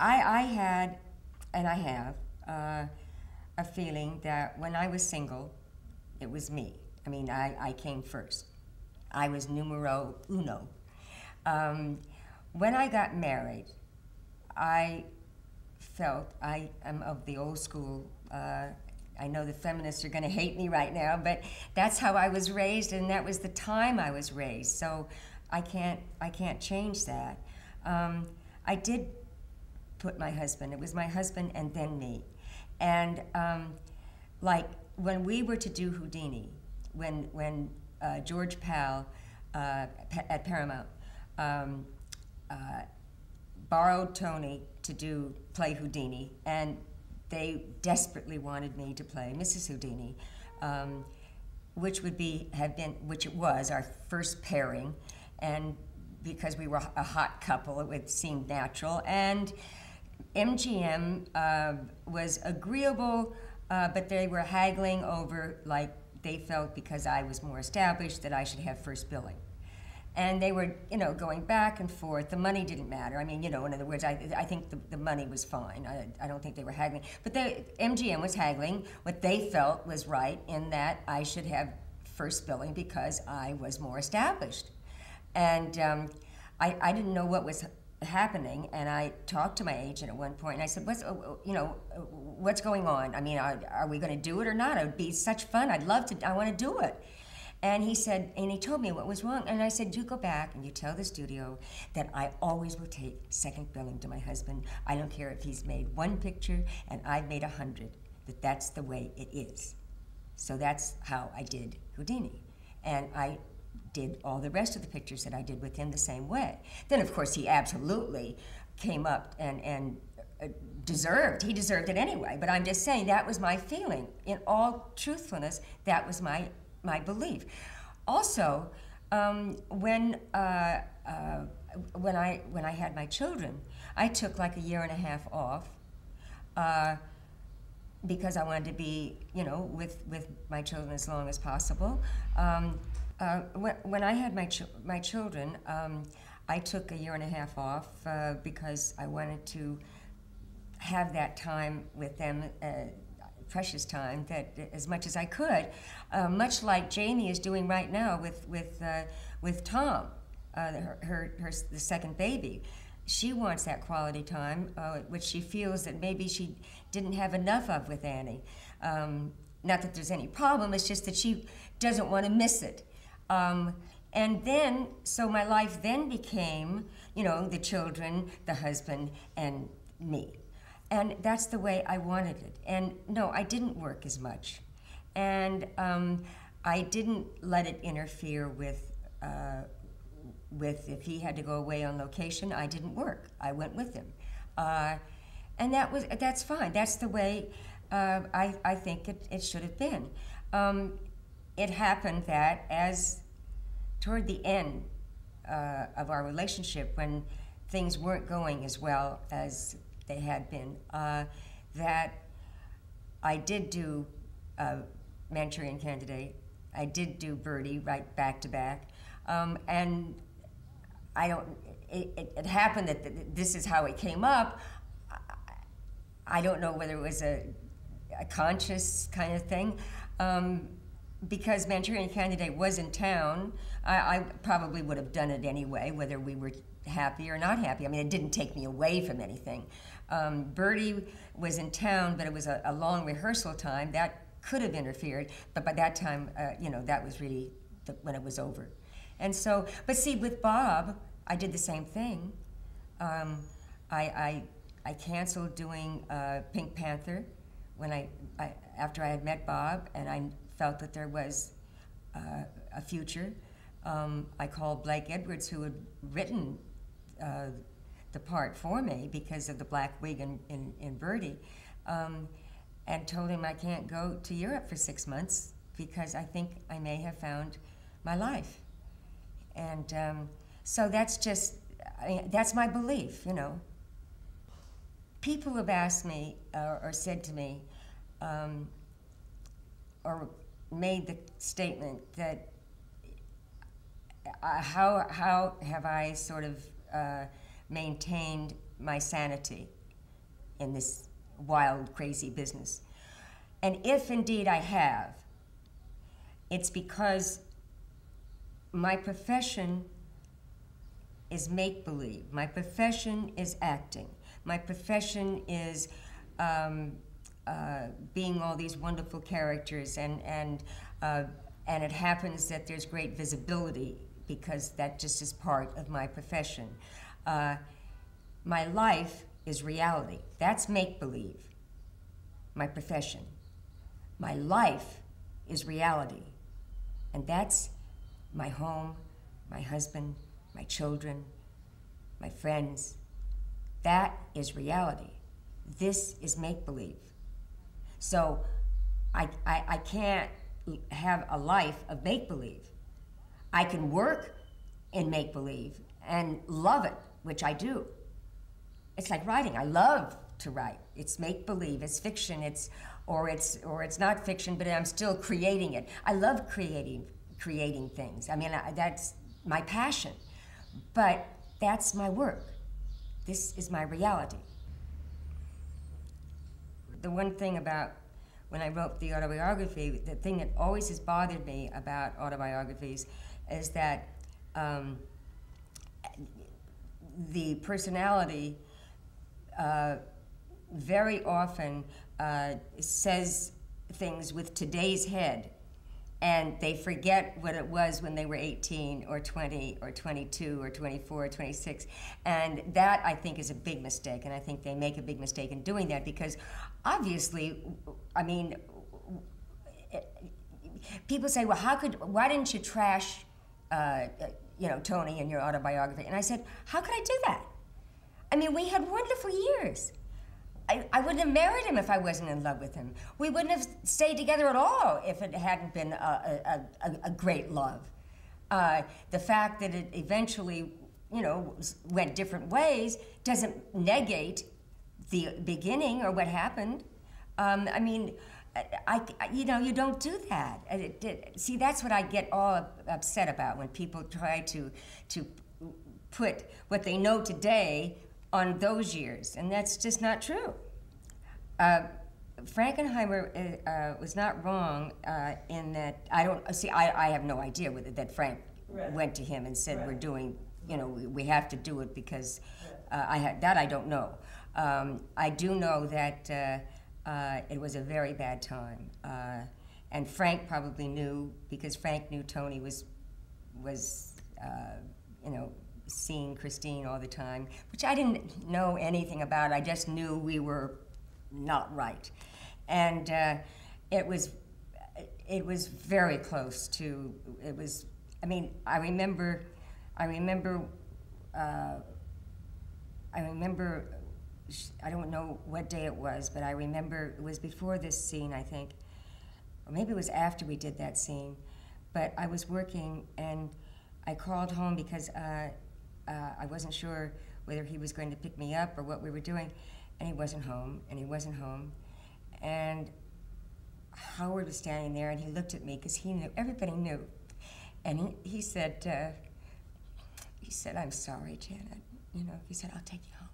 I had, and I have, a feeling that when I was single, it was me. I mean, I came first. I was numero uno. Um, when I got married, I felt I am of the old school. I know the feminists are going to hate me right now, but that's how I was raised, and that was the time I was raised. So I can't change that. I did put my husband. It was my husband and then me, and like when we were to do Houdini, when George Pal at Paramount um, uh, borrowed Tony to play Houdini, and they desperately wanted me to play Mrs. Houdini, which which it was our first pairing, and because we were a hot couple, it seemed natural. And MGM was agreeable, but they were haggling over, like, they felt because I was more established that I should have first billing. And they were, going back and forth. The money didn't matter. I mean, in other words, I think the money was fine. I don't think they were haggling. But MGM was haggling what they felt was right, in that I should have first billing because I was more established. And I didn't know what was happening, and I talked to my agent at one point, and I said, what's going on? I mean, are we going to do it or not? It would be such fun. I want to do it. And he said, and he told me what was wrong. And I said, you go back and you tell the studio that I always will take second billing to my husband. I don't care if he's made one picture and I've made 100, that's the way it is. So that's how I did Houdini. And I did all the rest of the pictures that I did with him the same way. Then, of course, he absolutely came up and he deserved it anyway. But I'm just saying that was my feeling. In all truthfulness, that was my belief. Also, when I had my children, I took like a year and a half off because I wanted to be, with my children as long as possible. When I had my children, I took a year and a half off because I wanted to have that time with them. Precious time, that as much as I could, much like Jamie is doing right now with Tom, the second baby. She wants that quality time, which she feels that maybe she didn't have enough of with Annie. Not that there's any problem, it's just that she doesn't want to miss it. And then, so my life then became, the children, the husband, and me. And that's the way I wanted it. And no, I didn't work as much. And I didn't let it interfere with if he had to go away on location, I didn't work. I went with him. And that's fine. That's the way I think it should have been. It happened that toward the end of our relationship, when things weren't going as well as they had been, that I did do Manchurian Candidate. I did do Birdie right back to back, and it happened that this is how it came up. I don't know whether it was a conscious kind of thing, because Manchurian Candidate was in town. I probably would have done it anyway, whether we were happy or not happy. I mean, it didn't take me away from anything. Birdie was in town, but it was a long rehearsal time. That could have interfered, but by that time, that was really when it was over. And so, but see, with Bob, I did the same thing. I canceled doing Pink Panther after I had met Bob, and I felt that there was a future. I called Blake Edwards, who had written the part for me because of the black wig in Birdie, and told him I can't go to Europe for 6 months because I think I may have found my life. And so that's that's my belief, People have asked me or said to me, or made the statement that how have I sort of maintained my sanity in this wild, crazy business. And if indeed I have, it's because my profession is make-believe. My profession is acting. My profession is being all these wonderful characters, and it happens that there's great visibility because that just is part of my profession. My life is reality. That's make-believe, my profession. My life is reality, and that's my home, my husband, my children, my friends. That is reality. This is make-believe. So I can't have a life of make-believe. I can work in make-believe and love it, which I do. It's like writing. I love to write. It's make-believe, it's fiction, or it's not fiction, but I'm still creating it. I love creating things. I mean, that's my passion. But that's my work. This is my reality. The one thing about when I wrote the autobiography, the thing that always has bothered me about autobiographies is that the personality very often says things with today's head, and they forget what it was when they were 18 or 20 or 22 or 24 or 26. And that, I think, is a big mistake, and I think they make a big mistake in doing that because obviously, I mean, people say, well, why didn't you trash Tony in your autobiography? And I said, how could I do that? I mean, we had wonderful years. I wouldn't have married him if I wasn't in love with him. We wouldn't have stayed together at all if it hadn't been a great love. The fact that it eventually, went different ways doesn't negate the beginning or what happened. I mean, you don't do that. See, that's what I get all upset about when people try to put what they know today on those years, and that's just not true. Frankenheimer was not wrong in that I have no idea whether that Frank went to him and said we're doing, we have to do it because I don't know. I do know that it was a very bad time, and Frank probably knew because Frank knew Tony was seeing Christine all the time, which I didn't know anything about. I just knew we were not right, and it was very close to. It was. I mean, I remember. I don't know what day it was, but I remember it was before this scene, I think, or maybe it was after we did that scene. But I was working, and I called home because I wasn't sure whether he was going to pick me up or what we were doing, and he wasn't home, and Howard was standing there, and he looked at me because he knew, everybody knew, and he said, I'm sorry, Janet, he said, I'll take you home.